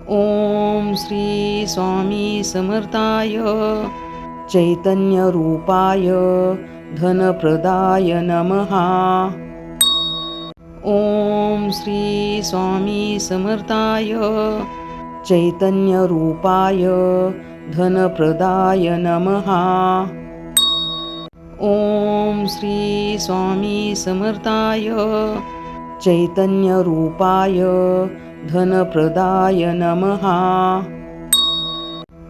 ओम श्री स्वामी समर्थाय चैतन्यरूपाय धनप्रदाय नमः। ओम श्री स्वामी समर्थाय चैतन्यरूपाय धनप्रदाय नमः। ओम श्री स्वामी समर्थाय चैतन्यरूपाय धनप्रदाय नमः।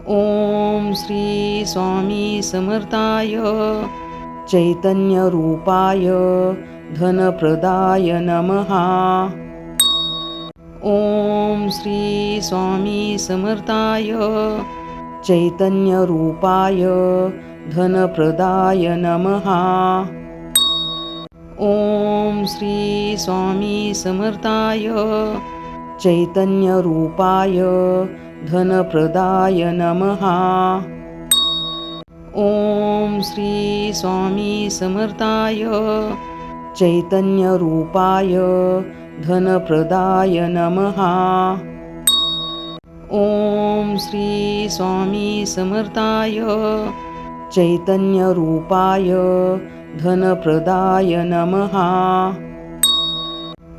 ओम श्री स्वामी समर्थाय चैतन्यरूपाय धनप्रदाय नमः। ओम श्री स्वामी समर्थाय चैतन्यरूपाय धनप्रदाय नमः। ओम श्री स्वामी समर्थाय चैतन्यरूपाय धनप्रदाय नमः। ओम श्री स्वामी समर्थाय चैतन्यरूपाय धनप्रदाय नमः। ओम श्री स्वामी समर्थाय चैतन्यरूपाय धनप्रदाय नमः।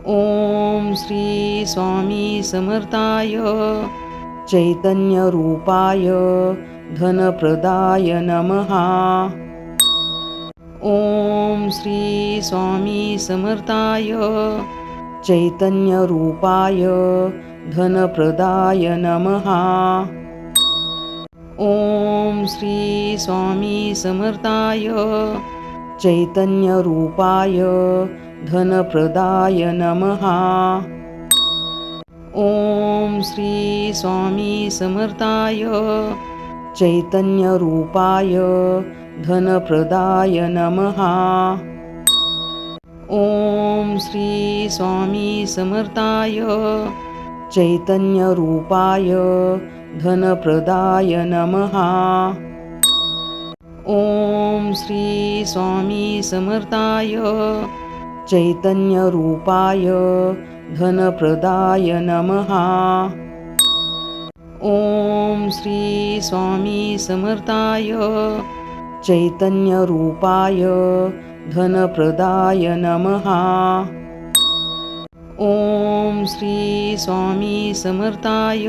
ओम श्री स्वामी समर्थाय चैतन्यरूपाय धनप्रदाय नमः। ओम श्री स्वामी समर्थाय चैतन्यरूपाय धनप्रदाय नमः। ओम श्री स्वामी समर्थाय चैतन्यरूपाय धनप्रदाय नमः। ओम श्री स्वामी समर्थाय चैतन्यरूपाय धनप्रदाय नमः। ओम श्री स्वामी समर्थाय चैतन्यरूपाय धनप्रदाय नमः। ओम श्री स्वामी समर्थाय चैतन्यरूपाय धनप्रदाय नमः। ओम श्री स्वामी समर्थाय चैतन्यरूपाय धनप्रदाय नमः। ओम श्री स्वामी समर्थाय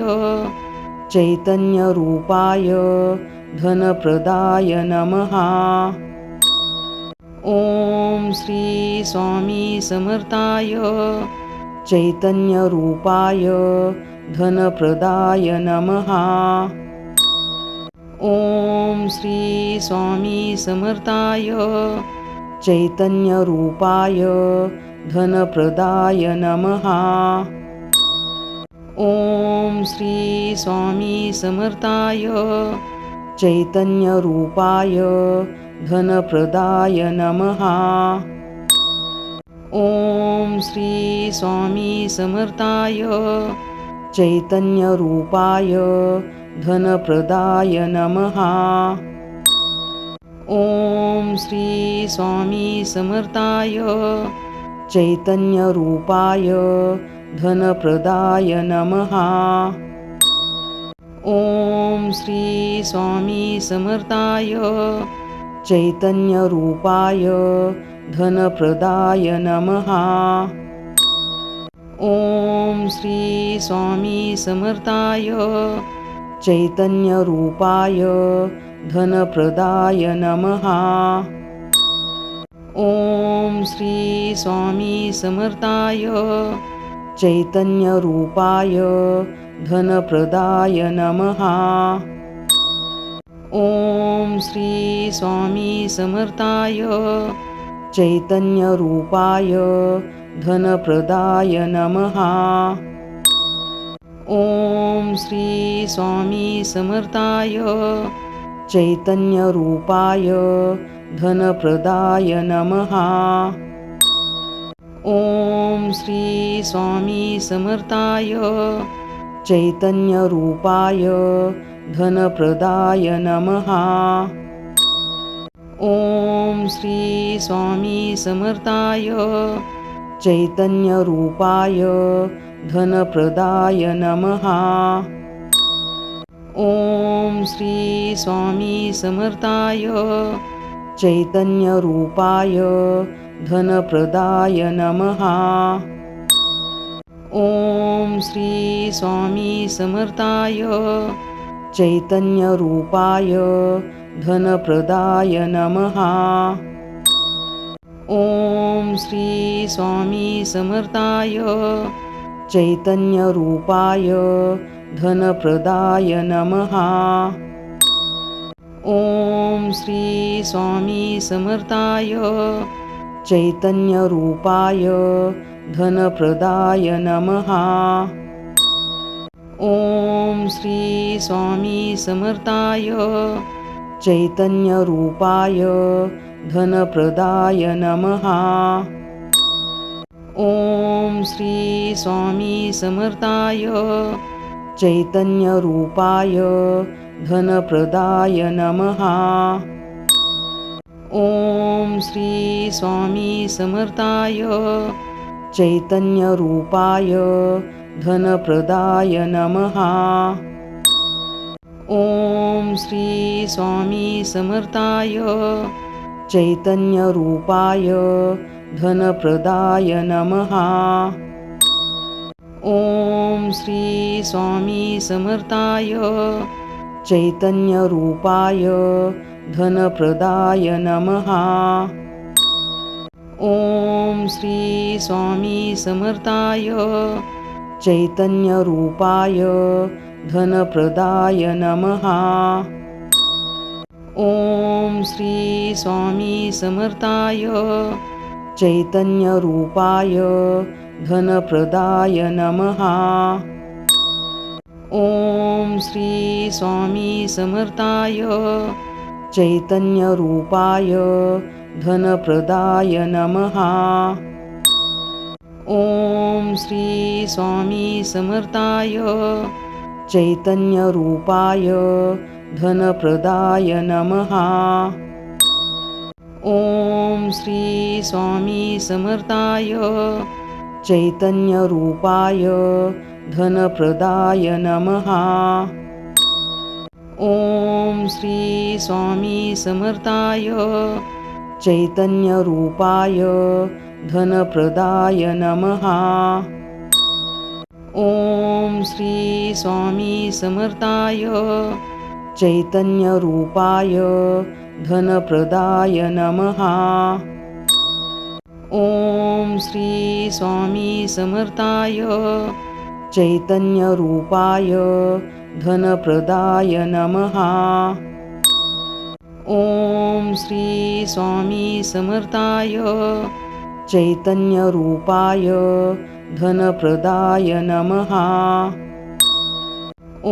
चैतन्यरूपाय धनप्रदाय नमः। ओम श्री स्वामी समर्थाय चैतन्यरूपाय धनप्रदाय नमः। ओम श्री स्वामी समर्थाय चैतन्यरूपाय धनप्रदाय नमः। ओम श्री स्वामी समर्थाय चैतन्यरूपाय धनप्रदाय नमः। ओम श्री स्वामी समर्थाय चैतन्यरूपाय धनप्रदाय नमः। ओम श्री स्वामी समर्थाय चैतन्यरूपाय धनप्रदाय नमः। ओम श्री स्वामी समर्थाय चैतन्यरूपाय धनप्रदाय नमः। ओम श्री स्वामी समर्थाय चैतन्यरूपाय धनप्रदाय नमः। ओम श्री स्वामी समर्थाय चैतन्यरूपाय धनप्रदाय नमः। ओम श्री स्वामी समर्थाय चैतन्यरूपाय धनप्रदाय नमः। ओम श्री स्वामी समर्थाय चैतन्यरूपाय धनप्रदाय नमः। ओम श्री स्वामी समर्थाय चैतन्यरूपाय धनप्रदाय नमः। ओम श्री स्वामी समर्थाय चैतन्यरूपाय धनप्रदाय नमः। ॐ श्री स्वामी समर्थाय चैतन्यरूपाय धनप्रदाय नमः। ॐ श्री स्वामी समर्थाय चैतन्यरूपाय धनप्रदाय नमः। ॐ श्री स्वामी समर्थाय चैतन्यरूपाय धनप्रदाय नमः। ॐ श्री स्वामी समर्थाय चैतन्यरूपाय धनप्रदाय नमः। ॐ श्री स्वामी समर्थाय चैतन्यरूपाय धनप्रदाय नमः। ॐ श्री स्वामी समर्थाय चैतन्यरूपाय धनप्रदाय नमः। ॐ श्री स्वामी समर्थाय चैतन्यरूपाय धनप्रदाय नमः। ॐ श्री स्वामी समर्थाय चैतन्यरूपाय धनप्रदाय नमः। ॐ श्री स्वामी समर्थाय चैतन्यरूपाय धनप्रदाय नमः। ॐ श्री स्वामी समर्थाय चैतन्यरूपाय धनप्रदाय नमः। ॐ श्री स्वामी समर्थाय चैतन्यरूपाय धनप्रदाय नमः। ॐ श्री स्वामी समर्थाय चैतन्यरूपाय धनप्रदाय नमः। ॐ श्री स्वामी समर्थाय चैतन्यरूपाय धनप्रदाय नमः। ॐ श्री स्वामी समर्थाय चैतन्यरूपाय धनप्रदाय नमः। ॐ श्री स्वामी समर्थाय चैतन्यरूपाय धनप्रदाय नमः। ॐ श्री स्वामी समर्थाय चैतन्यरूपाय धनप्रदाय नमः। ॐ श्री स्वामी समर्थाय चैतन्यरूपाय धनप्रदाय नमः। ॐ श्री स्वामी समर्थाय चैतन्यरूपाय धनप्रदाय नमः।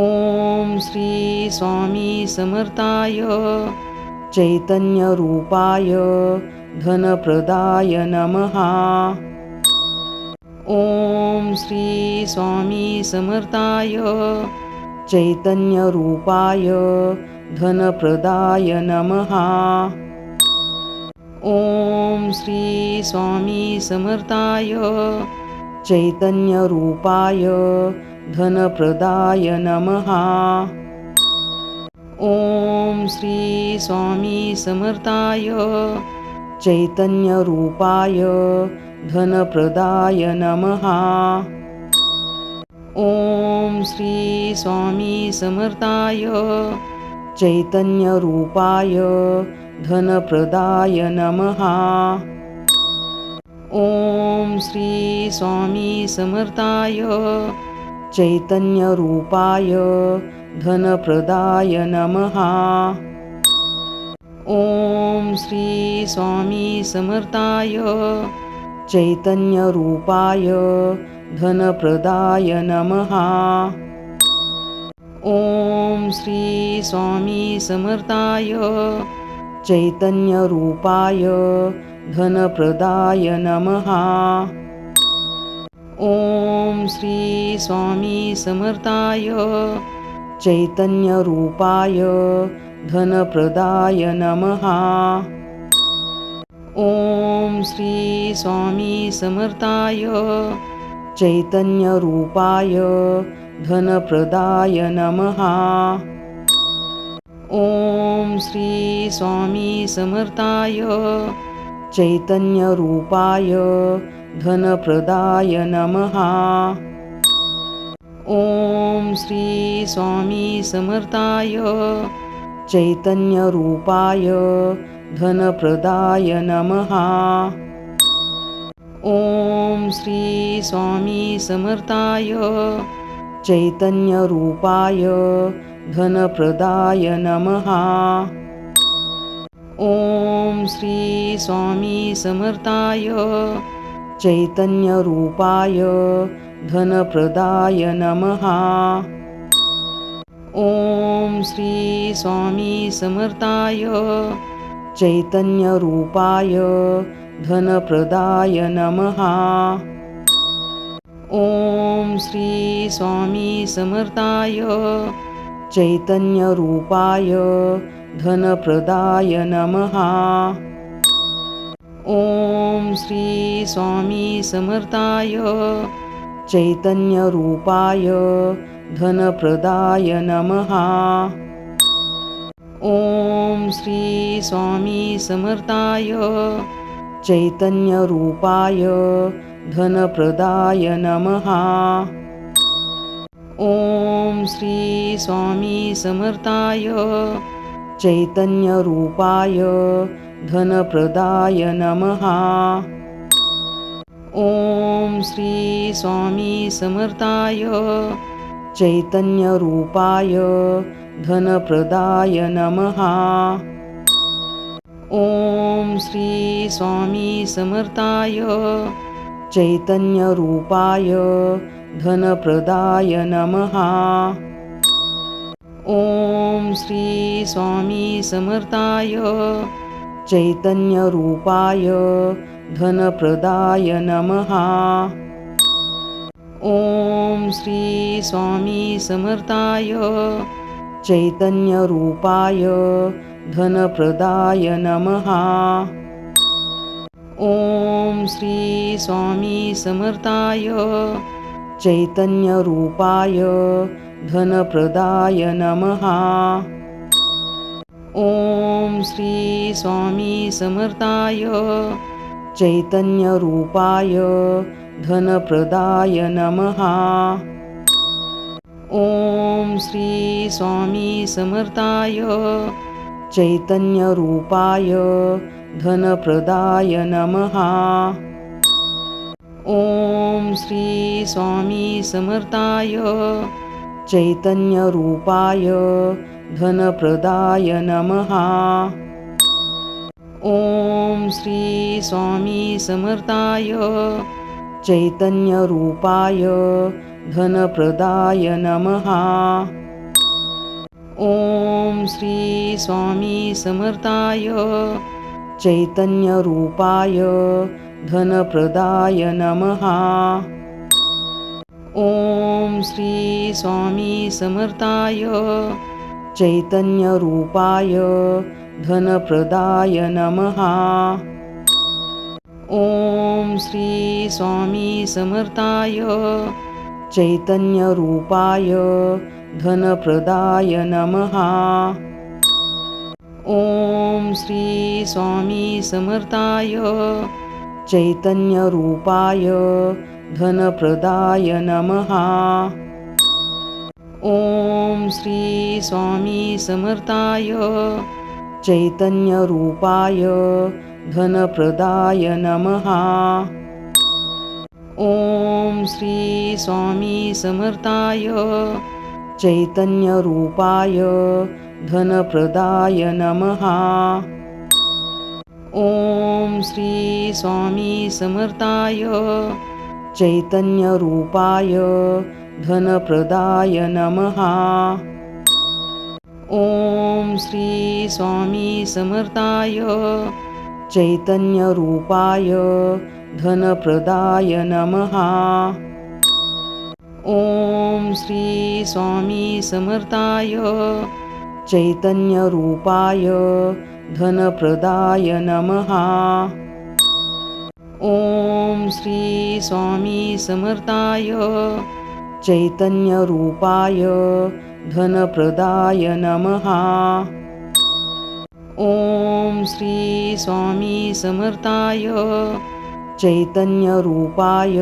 ॐ श्री स्वामी समर्थाय चैतन्यरूपाय धनप्रदाय नमः। ॐ श्री स्वामी समर्थाय चैतन्यरूपाय धनप्रदाय नमः। ॐ श्री स्वामी समर्थाय चैतन्यरूपाय धनप्रदाय नमः। ॐ श्री स्वामी समर्थाय चैतन्यरूपाय धनप्रदाय नमः। ॐ श्री स्वामी समर्थाय चैतन्यरूपाय धनप्रदाय नमः। ॐ श्री स्वामी समर्थाय चैतन्यरूपाय धनप्रदाय नमः। ॐ श्री स्वामी समर्थाय चैतन्यरूपाय धनप्रदाय नमः। ॐ श्री स्वामी समर्थाय चैतन्यरूपाय धनप्रदाय नमः। ॐ श्री स्वामी समर्थाय चैतन्यरूपाय धनप्रदाय नमः। ॐ श्री स्वामी समर्थाय चैतन्यरूपाय धनप्रदाय नमः। ॐ श्री स्वामी समर्थाय चैतन्यरूपाय धनप्रदाय नमः। ॐ श्री स्वामी समर्थाय चैतन्यरूपाय धनप्रदाय नमः। ॐ श्री स्वामी समर्थाय चैतन्यरूपाय धनप्रदाय नमः। ॐ श्री स्वामी समर्थाय चैतन्यरूपाय धनप्रदाय नमः। ॐ श्री स्वामी समर्थाय चैतन्यरूपाय धनप्रदाय नमः। ॐ श्री स्वामी समर्थाय चैतन्यरूपाय धनप्रदाय नमः। ॐ श्री स्वामी समर्थाय चैतन्यरूपाय धनप्रदाय नमः। ॐ श्री स्वामी समर्थाय चैतन्यरूपाय धनप्रदाय नमः। ॐ श्री स्वामी समर्थाय चैतन्यरूपाय धनप्रदाय नमः। ॐ श्री स्वामी समर्थाय चैतन्यरूपाय धनप्रदाय नमः। ॐ श्री स्वामी समर्थाय चैतन्यरूपाय धनप्रदाय नमः। ॐ श्री स्वामी समर्थाय चैतन्यरूपाय धनप्रदाय नमः। ॐ श्री स्वामी समर्थाय चैतन्यरूपाय धनप्रदाय नमः। ॐ श्री स्वामी समर्थाय चैतन्यरूपाय धनप्रदाय नमः। ॐ श्री स्वामी समर्थाय चैतन्यरूपाय धनप्रदाय नमः। ॐ श्री स्वामी समर्थाय चैतन्यरूपाय धनप्रदाय नमः। ॐ श्री स्वामी समर्थाय चैतन्यरूपाय धनप्रदाय नमः। ॐ श्री स्वामी समर्थाय चैतन्यरूपाय धनप्रदाय नमः। ॐ श्री स्वामी समर्थाय चैतन्यरूपाय धनप्रदाय नमः। ॐ श्री स्वामी समर्थाय चैतन्यरूपाय धनप्रदाय नमः। ॐ श्री स्वामी समर्थाय चैतन्यरूपाय धनप्रदाय नमः। ॐ श्री स्वामी समर्थाय चैतन्यरूपाय धनप्रदाय नमः। ॐ श्री स्वामी समर्थाय चैतन्यरूपाय धनप्रदाय नमः। ॐ श्री स्वामी समर्थाय चैतन्यरूपाय धनप्रदाय नमः। ॐ श्री स्वामी समर्थाय चैतन्यरूपाय धनप्रदाय नमः। ॐ श्री स्वामी समर्थाय चैतन्यरूपाय धनप्रदाय नमः। ॐ श्री स्वामी समर्थाय चैतन्यरूपाय धनप्रदाय नमः। ॐ श्री स्वामी समर्थाय चैतन्यरूपाय धनप्रदाय नमः। ॐ श्री स्वामी समर्थाय चैतन्यरूपाय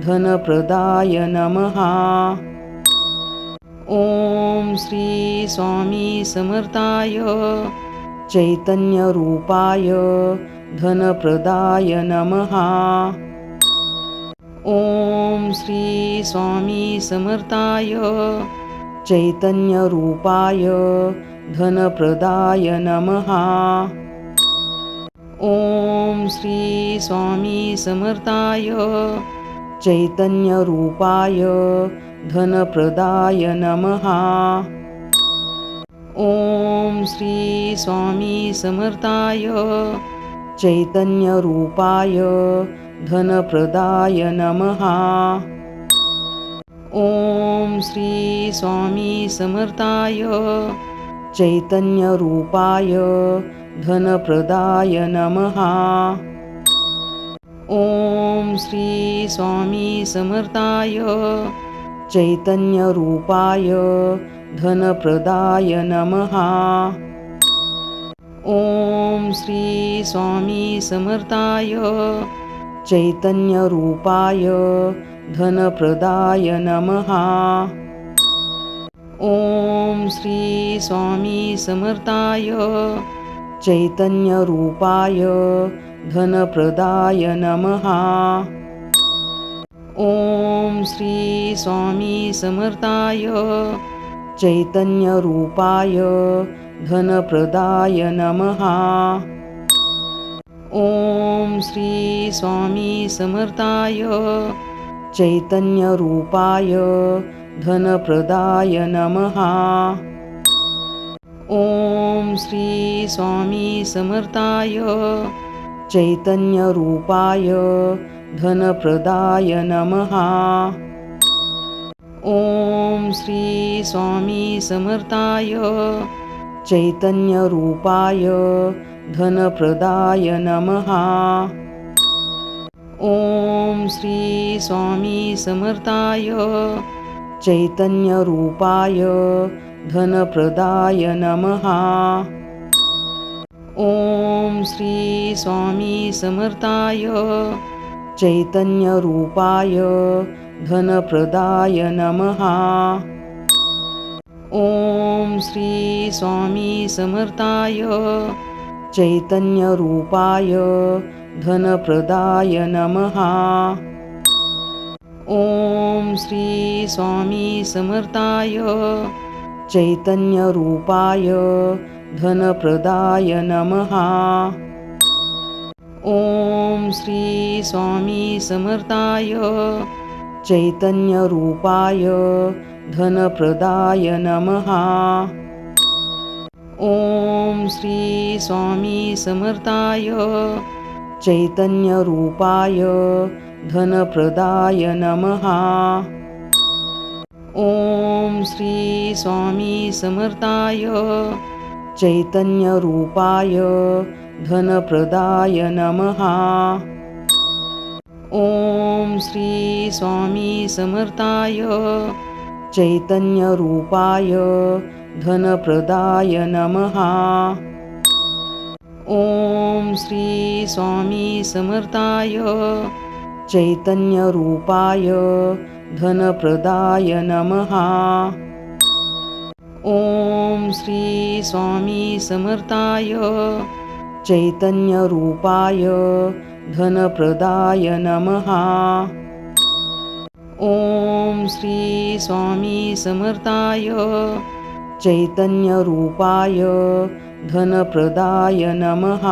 धनप्रदाय नमः। ॐ श्री स्वामी समर्थाय चैतन्यरूपाय धनप्रदाय नमः। ॐ श्री स्वामी समर्थाय चैतन्यरूपाय धनप्रदाय नमः। ॐ श्री स्वामी समर्थाय चैतन्यरूपाय धनप्रदाय नमः। ॐ श्री स्वामी समर्थाय चैतन्यरूपाय धनप्रदाय नमः। ॐ श्री स्वामी समर्थाय चैतन्यरूपाय धनप्रदाय नमः। ॐ श्री स्वामी समर्थाय चैतन्यरूपाय धनप्रदाय नमः। ॐ श्री स्वामी समर्थाय चैतन्यरूपाय धनप्रदाय नमः। ॐ श्री स्वामी समर्थाय चैतन्यरूपाय धनप्रदाय नमः। ॐ श्री स्वामी समर्थाय चैतन्यरूपाय धनप्रदाय नमः। ॐ श्री स्वामी समर्थाय चैतन्यरूपाय धनप्रदाय नमः। ॐ श्री स्वामी समर्थाय चैतन्यरूपाय धनप्रदाय नमः। ॐ श्री स्वामी समर्थाय चैतन्यरूपाय धनप्रदाय नमः। ॐ श्री स्वामी समर्थाय चैतन्यरूपाय धनप्रदाय नमः। ॐ श्री स्वामी समर्थाय चैतन्यरूपाय धनप्रदाय नमः। ॐ श्री स्वामी समर्थाय चैतन्यरूपाय धनप्रदाय नमः। ॐ श्री स्वामी समर्थाय चैतन्यरूपाय धनप्रदाय नमः। ॐ श्री स्वामी समर्थाय चैतन्यरूपाय धनप्रदाय नमः। ॐ श्री स्वामी समर्थाय चैतन्यरूपाय धनप्रदाय नमः। ॐ श्री स्वामी समर्थाय चैतन्यरूपाय धनप्रदाय नमः। ॐ श्री स्वामी समर्थाय चैतन्यरूपाय धनप्रदाय नमः। ॐ श्री स्वामी समर्थाय चैतन्यरूपाय धनप्रदाय नमः। ॐ श्री स्वामी समर्थाय चैतन्यरूपाय धनप्रदाय नमः। ॐ श्री स्वामी समर्थाय चैतन्यरूपाय धनप्रदाय नमः।